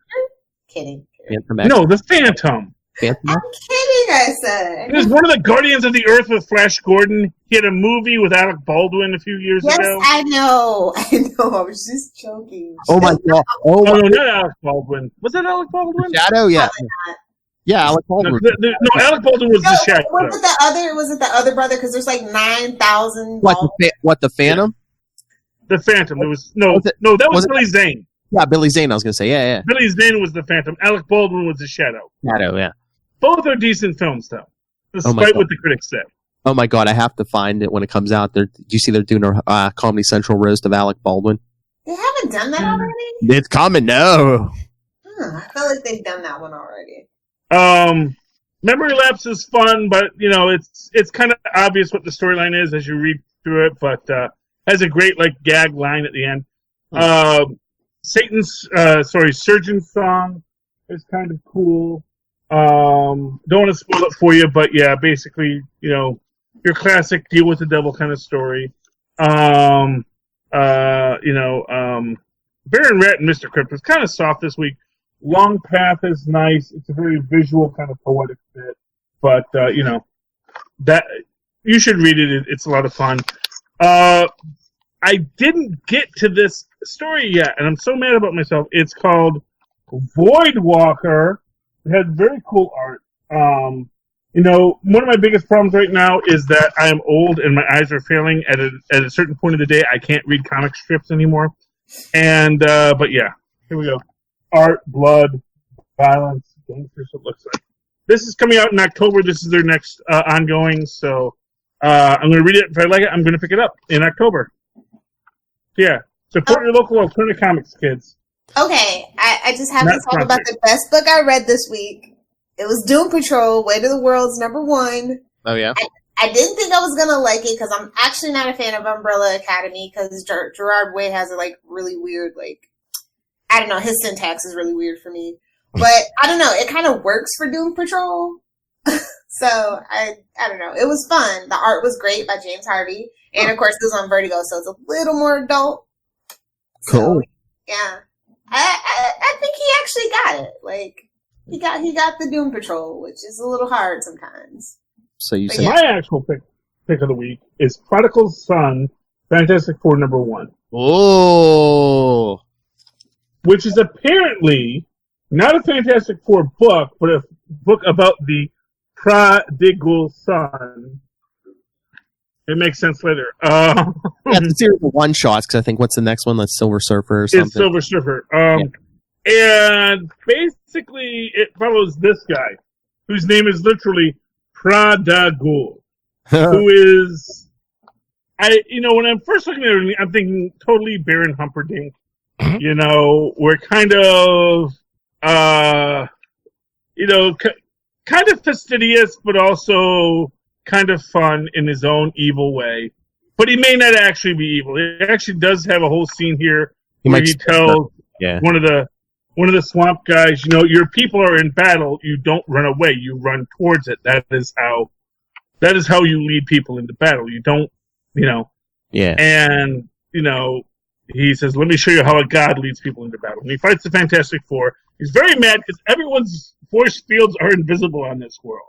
kidding. No, the Phantom. Phantom? I'm kidding, I said. He was one of the Guardians of the Earth with Flash Gordon. He had a movie with Alec Baldwin a few years ago. Yes, I know. I was just joking. Oh my god. Oh, no, not Alec Baldwin. Was that Alec Baldwin? Shadow, yeah. Yeah, Alec Baldwin. No, Alec Baldwin was the Shadow. Was it the other brother? Because there's like 9,000. What, the Phantom? The Phantom. There was that was Billy Zane. Yeah, Billy Zane, I was going to say. Yeah. Billy Zane was the Phantom. Alec Baldwin was the Shadow. Shadow, yeah. Both are decent films, though, despite what the critics say. Oh my god, I have to find it when it comes out. Do you see they're doing a Comedy Central roast of Alec Baldwin? They haven't done that already? It's coming, no. I feel like they've done that one already. Memory Lapse is fun, but, it's kind of obvious what the storyline is as you read through it, but has a great, gag line at the end. Surgeon's Song is kind of cool. Don't want to spoil it for you, but yeah, basically, your classic deal with the devil kind of story. Baron Rat and Mr. Crypt was kind of soft this week. Long Path is nice. It's a very visual kind of poetic bit, but that you should read it. It's a lot of fun. I didn't get to this story yet, and I'm so mad about myself. It's called Voidwalker. It has very cool art. One of my biggest problems right now is that I am old and my eyes are failing. At a certain point of the day, I can't read comic strips anymore. And but yeah, here we go. Art, blood, violence, gangsters. It looks like this is coming out in October. This is their next ongoing. So I'm going to read it. If I like it, I'm going to pick it up in October. Yeah, support your local alternative comics, kids. Okay, I just have to talk about the best book I read this week. It was Doom Patrol, Way to the World's #1. Oh, yeah? I didn't think I was going to like it because I'm actually not a fan of Umbrella Academy because Gerard Way has a, really weird, I don't know, his syntax is really weird for me. But, I don't know, it kind of works for Doom Patrol. So, I don't know. It was fun. The art was great by James Harvey. And, of course, it was on Vertigo, so it's a little more adult. Cool. So, yeah. I think he actually got it. He got the Doom Patrol, which is a little hard sometimes. So you said my actual pick of the week is Prodigal Son, Fantastic Four #1. Oh, which is apparently not a Fantastic Four book, but a book about the prodigal son. It makes sense later. Yeah, it's a series of one-shots, because I think, what's the next one? That's Silver Surfer or something? It's Silver Surfer. And basically, it follows this guy, whose name is literally Prodigal, who is, when I'm first looking at it, I'm thinking totally Baron Humperdinck. We're kind of, kind of fastidious, but also kind of fun in his own evil way. But he may not actually be evil. He actually does have a whole scene here where he tells one of the swamp guys, your people are in battle. You don't run away. You run towards it. That is how you lead people into battle. You don't, Yeah. And, he says, let me show you how a god leads people into battle. And he fights the Fantastic Four. He's very mad because everyone's force fields are invisible on this world.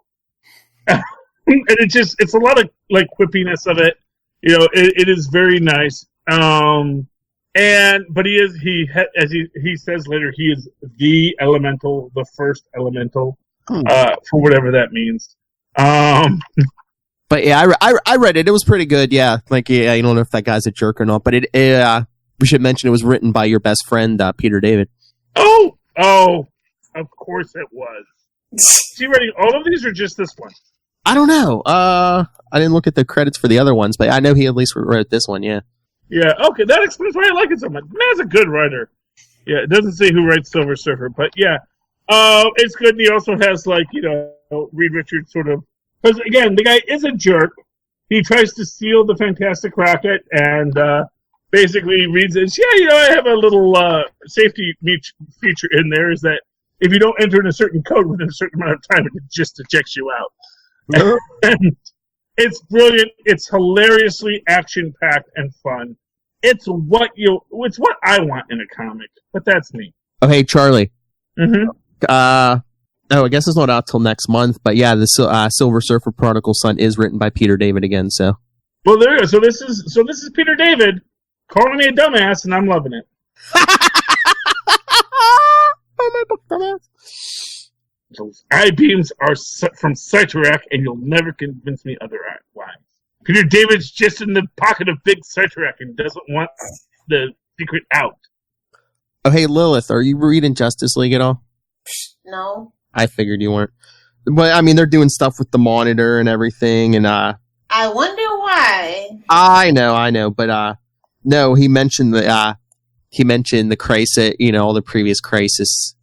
And it's a lot of, quippiness of it. It is very nice. But as he says later, he is the elemental, the first elemental, for whatever that means. But yeah, I read it. It was pretty good. Yeah, you don't know if that guy's a jerk or not. But we should mention it was written by your best friend Peter David. Oh, of course it was. Is he writing all of these or just this one? I don't know. I didn't look at the credits for the other ones, but I know he at least wrote this one. Yeah. Yeah. Okay, that explains why I like it so much. Man's a good writer. Yeah, it doesn't say who writes Silver Surfer, but yeah, it's good. And he also has Reed Richards sort of. Because, again, the guy is a jerk. He tries to steal the Fantastic Rocket and basically reads it. I have a little safety feature in there is that if you don't enter in a certain code within a certain amount of time, it just ejects you out. And it's brilliant. It's hilariously action-packed and fun. It's what I want in a comic, but that's me. Oh, hey, Charlie. Mm-hmm. I guess it's not out till next month, but yeah, the Silver Surfer Prodigal Son is written by Peter David again. So, well, there you go. So this is Peter David calling me a dumbass, and I'm loving it. Those I-beams are from Cyterac, and you'll never convince me otherwise. Peter David's just in the pocket of Big Cyterac and doesn't want the secret out. Oh, hey, Lilith, are you reading Justice League at all? No. I figured you weren't. But, I mean, they're doing stuff with the Monitor and everything, and, I wonder why. I know, but, no, he mentioned the crisis, all the previous crises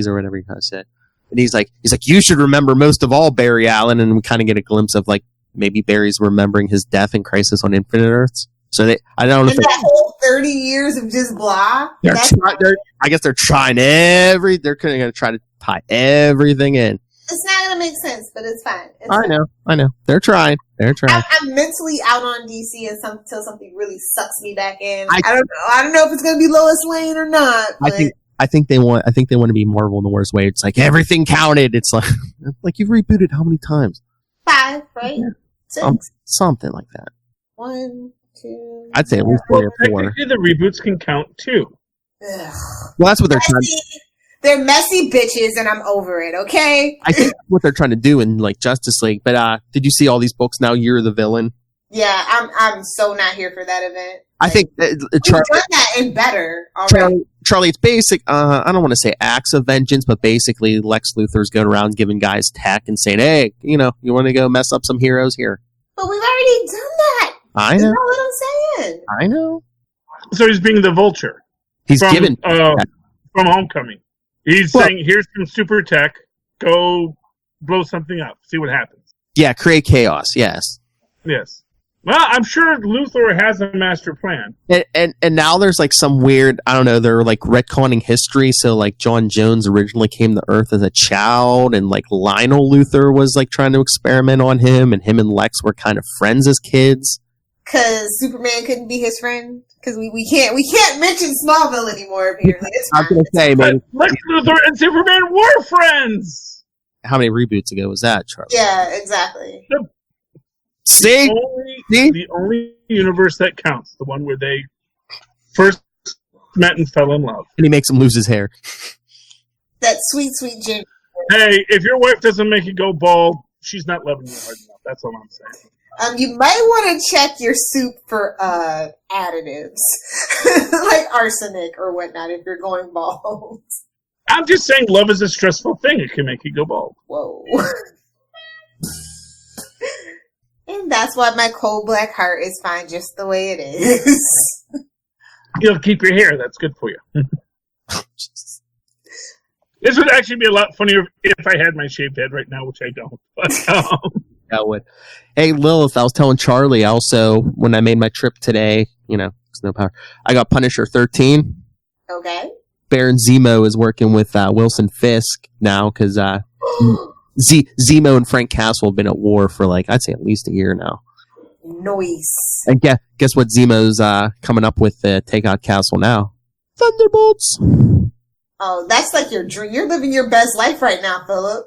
or whatever he kind of said. And he's like, you should remember most of all Barry Allen, and we kind of get a glimpse of, maybe Barry's remembering his death in Crisis on Infinite Earths. So I don't know if that whole 30 years of just blah. I guess they're trying they're going to try to tie everything in. It's not going to make sense, but it's fine. I know. They're trying. I'm mentally out on DC until something really sucks me back in. I don't know. I don't know if it's going to be Lois Lane or not. But I think they want to be Marvel in the worst way. It's like everything counted. It's like you've rebooted how many times? 5, right? 6. Something like that. 1, 2. I'd say at least 3 or 4. Technically, the reboots can count too. Ugh. Well, that's what they're trying. They're messy bitches, and I'm over it. Okay. I think that's what they're trying to do in Justice League. But did you see all these books now? You're the villain. Yeah, I'm so not here for that event. I think we've done that and better already. Charlie, it's basic. I don't want to say acts of vengeance, but basically Lex Luthor's going around giving guys tech and saying, "Hey, you want to go mess up some heroes here." But we've already done that. I know. That's what I'm saying. I know. So he's being the Vulture. He's given from Homecoming. He's saying, "Here's some super tech. Go blow something up. See what happens." Yeah, create chaos. Yes. Yes. Well, I'm sure Luthor has a master plan. And now there's some weird, I don't know, they're retconning history. So John Jones originally came to Earth as a child, and Lionel Luthor was trying to experiment on him, and Lex were kind of friends as kids. Because Superman couldn't be his friend. Because we can't mention Smallville anymore. Apparently, I was gonna say, man, Lex Luthor and Superman were friends. How many reboots ago was that, Charlie? Yeah, exactly. The only universe that counts, the one where they first met and fell in love. And he makes him lose his hair. That sweet, sweet ginger. Hey, if your wife doesn't make you go bald, she's not loving you hard enough. That's all I'm saying. You might want to check your soup for additives, like arsenic or whatnot, if you're going bald. I'm just saying love is a stressful thing. It can make you go bald. Whoa. And that's why my cold black heart is fine just the way it is. You'll keep your hair. That's good for you. This would actually be a lot funnier if I had my shaved head right now, which I don't. But, That would. Hey, Lilith, I was telling Charlie also when I made my trip today, snow power, I got Punisher 13. Okay. Baron Zemo is working with Wilson Fisk now because Zemo and Frank Castle have been at war for I'd say at least a year now. Nice. And guess what Zemo's coming up with to take out Castle now? Thunderbolts. Oh, that's like your dream. You're living your best life right now, Philip.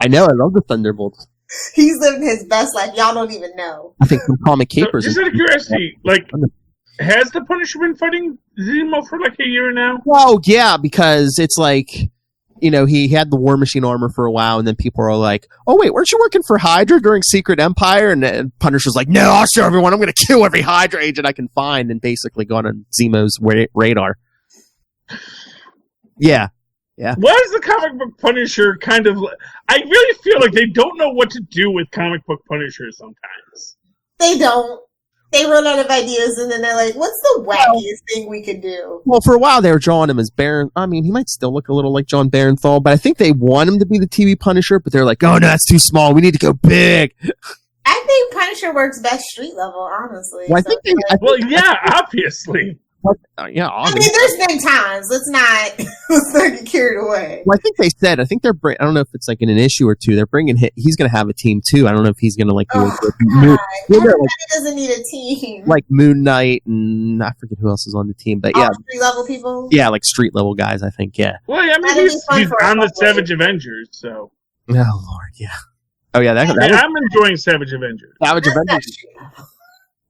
I know, I love the Thunderbolts. He's living his best life. Y'all don't even know. I think some comic capers. Just out of curiosity, has the Punisher been fighting Zemo for a year now? Oh, yeah, because it's he had the War Machine armor for a while, and then people are like, oh, wait, weren't you working for Hydra during Secret Empire? And Punisher's like, no, I'll show everyone. I'm going to kill every Hydra agent I can find, and basically gone on Zemo's radar. Yeah. Yeah. Why is the comic book Punisher kind of... I really feel like they don't know what to do with comic book Punisher sometimes. They don't. They run out of ideas, and then they're like, what's the wackiest thing we could do? Well, for a while, they were drawing him as Baron. I mean, he might still look a little like John Barenthal, but I think they want him to be the TV Punisher, but they're like, oh, no, that's too small. We need to go big. I think Punisher works best street level, honestly. Well, yeah, obviously. Yeah, I mean, there's been times. Let's not get carried away. Well, I think they said. I think they're. I don't know if it's in an issue or two. They're bringing. He's going to have a team too. I don't know if he's going to Everybody doesn't need a team. Like Moon Knight and I forget who else is on the team, but yeah, street level people. Yeah, street level guys. I think. Yeah. Well, I mean, he's on the Savage Avengers, so. Oh Lord, yeah. Oh yeah, I'm enjoying Savage Avengers. Savage Avengers.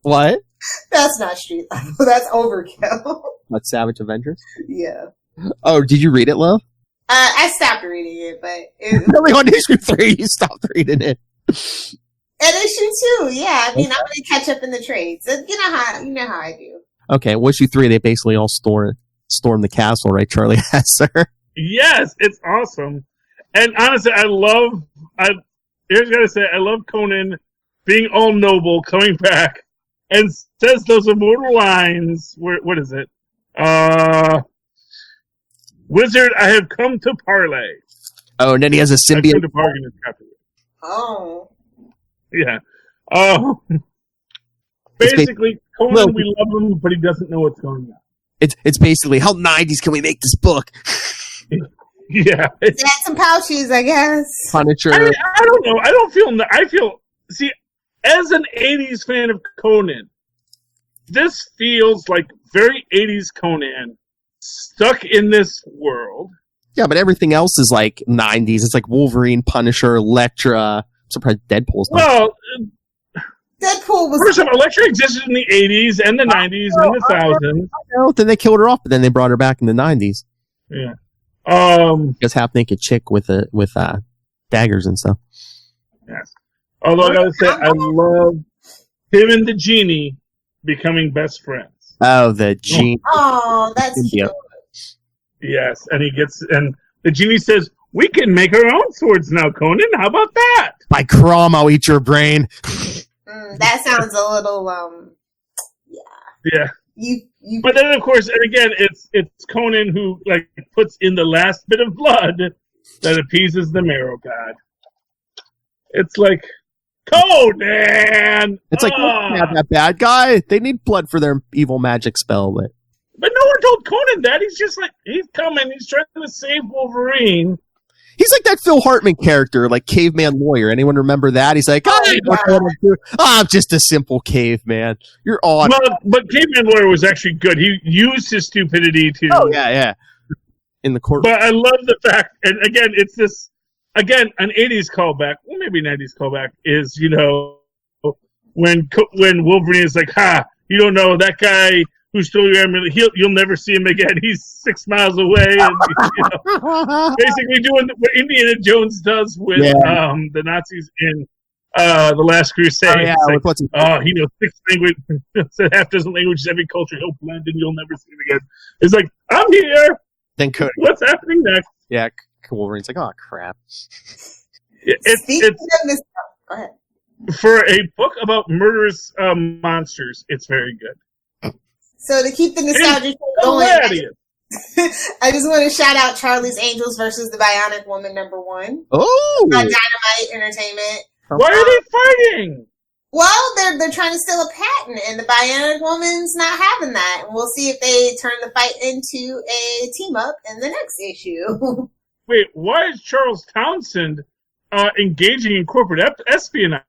What? That's not street level. That's overkill. What, Savage Avengers? Yeah. Oh, did you read it, Lo? I stopped reading it, but only on issue 3 you stopped reading it. And issue 2, yeah. I mean, I'm gonna catch up in the trades. You know how I do. Okay, well, issue 3 they basically all storm the castle, right, Charlie Hesser? Yes, it's awesome. And honestly, I love Conan being all noble, coming back. And says those immortal lines. What is it? Wizard, I have come to parlay. Oh, and then he has a symbiote. Oh. Yeah. Oh. Basically, Conan, we love him, but he doesn't know what's going on. It's basically, how 90s can we make this book? Yeah. Add some pouches, I guess. Punisher. I don't know. I feel. See, as an 80s fan of Conan, this feels like very 80s Conan stuck in this world. Yeah, but everything else is 90s. It's like Wolverine, Punisher, Elektra. I'm surprised Deadpool's not. Well, Deadpool was... First of all, Elektra existed in the 80s and the 90s and the 2000s. No, then they killed her off, but then they brought her back in the 90s. Yeah. Just half-naked chick with daggers and stuff. Yes. Although I gotta say, I love him and the genie becoming best friends. Oh, the genie. Oh, that's cute. Yes, and the genie says, we can make our own swords now, Conan. How about that? By Crom, I'll eat your brain. That sounds a little, yeah. Yeah. But then, of course, and again, it's Conan who puts in the last bit of blood that appeases the marrow god. It's like, Conan! It's like, not that bad guy. They need blood for their evil magic spell, but no one told Conan that. He's just he's coming. He's trying to save Wolverine. He's like that Phil Hartman character, caveman lawyer. Anyone remember that? He's like, I'm just a simple caveman. You're odd. Well, but caveman lawyer was actually good. He used his stupidity to. Oh yeah. In the court. But I love the fact, and again, it's this. Again, an 80s callback, well, maybe 90s callback, is, when Wolverine is like, you don't know, that guy who stole your armor, you'll never see him again. He's 6 miles away. And, basically doing what Indiana Jones does with the Nazis in The Last Crusade. Oh, yeah. He knows 6 languages, half dozen languages, every culture, he'll blend and you'll never see him again. It's like, I'm here. Then Conan. What's happening next? Yeah, Wolverine's like, oh crap. Speaking of this, go ahead. For a book about murderous monsters, it's very good. So to keep the nostalgia going, I just want to shout out Charlie's Angels versus the Bionic Woman #1. Oh! By Dynamite Entertainment. Why are they fighting? Well, they're trying to steal a patent, and the Bionic Woman's not having that. And we'll see if they turn the fight into a team-up in the next issue. Wait, why is Charles Townsend engaging in corporate espionage?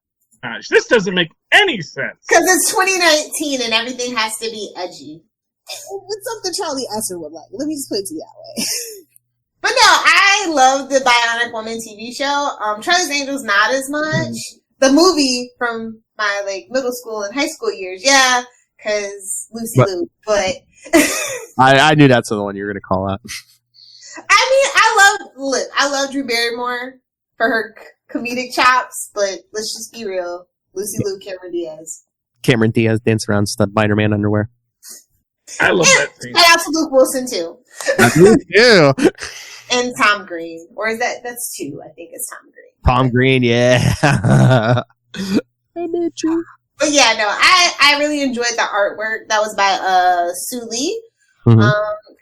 This doesn't make any sense. Because it's 2019 and everything has to be edgy. It's something Charlie Esser would like. Let me just put it to you that way. But no, I love the Bionic Woman TV show. Charlie's Angels not as much. The movie from my middle school and high school years, yeah, because Lucy Liu. But I knew that's the one you were going to call out. I mean, I love Drew Barrymore for her comedic chops, but let's just be real. Lucy Liu, Cameron Diaz dancing around Spider-Man underwear. I love that scene. Shout out to Luke Wilson too. Yeah. And Tom Green. Or is that's two? I think it's Tom Green. Tom Green, yeah. I made you. But yeah, no, I really enjoyed the artwork. That was by Sue Lee. Mm-hmm.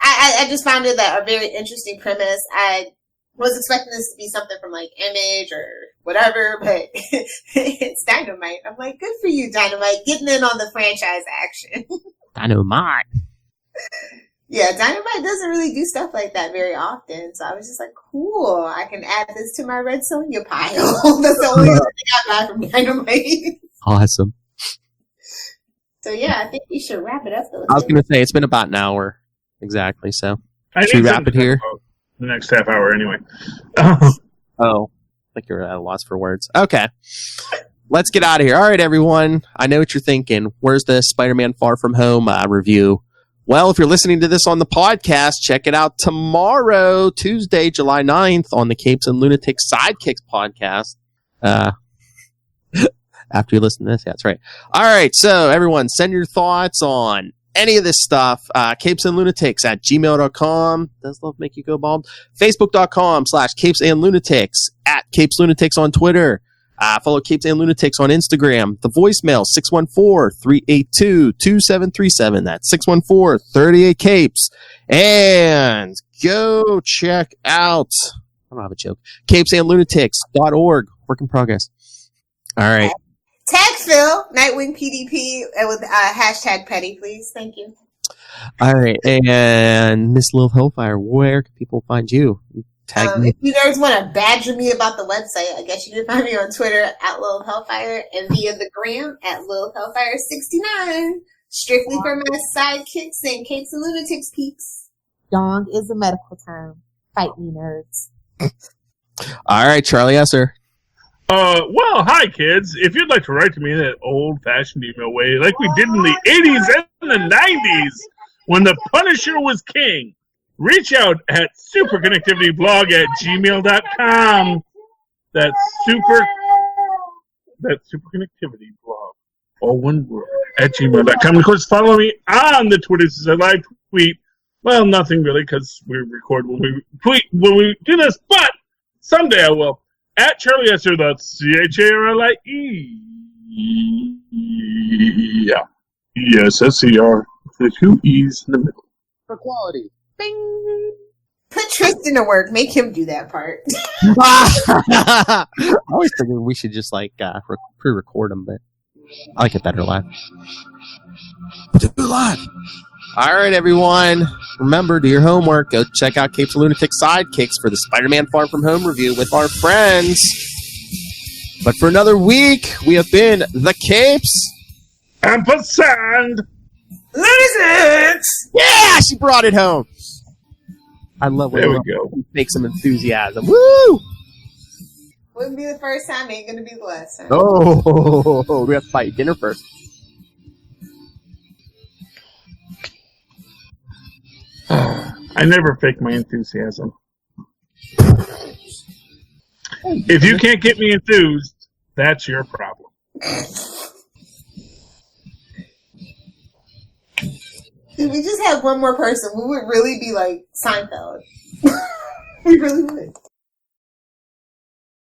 I just found it a very interesting premise. I was expecting this to be something from Image or whatever, but it's Dynamite. I'm like, good for you, Dynamite, getting in on the franchise action. Dynamite. Yeah, Dynamite doesn't really do stuff like that very often, so I was just like, cool, I can add this to my Red Sonja pile. That's the only other thing I got from Dynamite. Awesome. So yeah, I think we should wrap it up. I was going to say, it's been about an hour. Exactly, so. Should we wrap it here? The next half hour, anyway. Oh, like you're at a loss for words. Okay. Let's get out of here. All right, everyone. I know what you're thinking. Where's the Spider-Man Far From Home review? Well, if you're listening to this on the podcast, check it out tomorrow, Tuesday, July 9th, on the Capes and Lunatics Sidekicks podcast. After you listen to this, yeah, that's right. All right, so everyone, send your thoughts on any of this stuff. Capes and Lunatics at gmail.com. Does love make you go bald? Facebook.com/Capes and Lunatics. At Capes Lunatics on Twitter. Follow Capes and Lunatics on Instagram. The voicemail, 614-382-2737. That's 614-38-CAPES. And go check out, I don't have a joke, capesandlunatics.org. Work in progress. All right. Tag Phil, Nightwing PDP, with hashtag petty, please. Thank you. All right. And Miss Lil Hellfire, where can people find you? Tag me. If you guys want to badger me about the website, I guess you can find me on Twitter at Lil Hellfire and via the gram at Lil Hellfire69. Strictly for my sidekicks and Capes and Lunatics peeps. Dong is a medical term. Fight me, nerds. All right, Charlie Esser. Well, hi, kids. If you'd like to write to me in that old-fashioned email way, like we did in the 80s and the 90s, when the Punisher was king, reach out at superconnectivityblog@gmail.com. That's superconnectivityblog, all one word, @gmail.com. Of course, follow me on the Twitter. This is a live tweet. Well, nothing really, because we record when we tweet when we do this, but someday I will. At Charlie Esser, that's CHARLIE. Yeah. ESSER. The two E's in the middle. For quality. Bing. Put Tristan to work. Make him do that part. I always figured we should just pre-record them, but I like it better live. Do it live. All right, everyone. Remember, do your homework. Go check out Capes and Lunatics Sidekicks for the Spider-Man Far From Home review with our friends. But for another week, we have been the Capes. Ampersand. Lunatics! Yeah, she brought it home. I love when we go. Make some enthusiasm. Woo! Wouldn't be the first time, ain't gonna be the last time. Oh, we have to buy dinner first. I never fake my enthusiasm. If you can't get me enthused, that's your problem. If we just had one more person, we would really be like Seinfeld. We really would.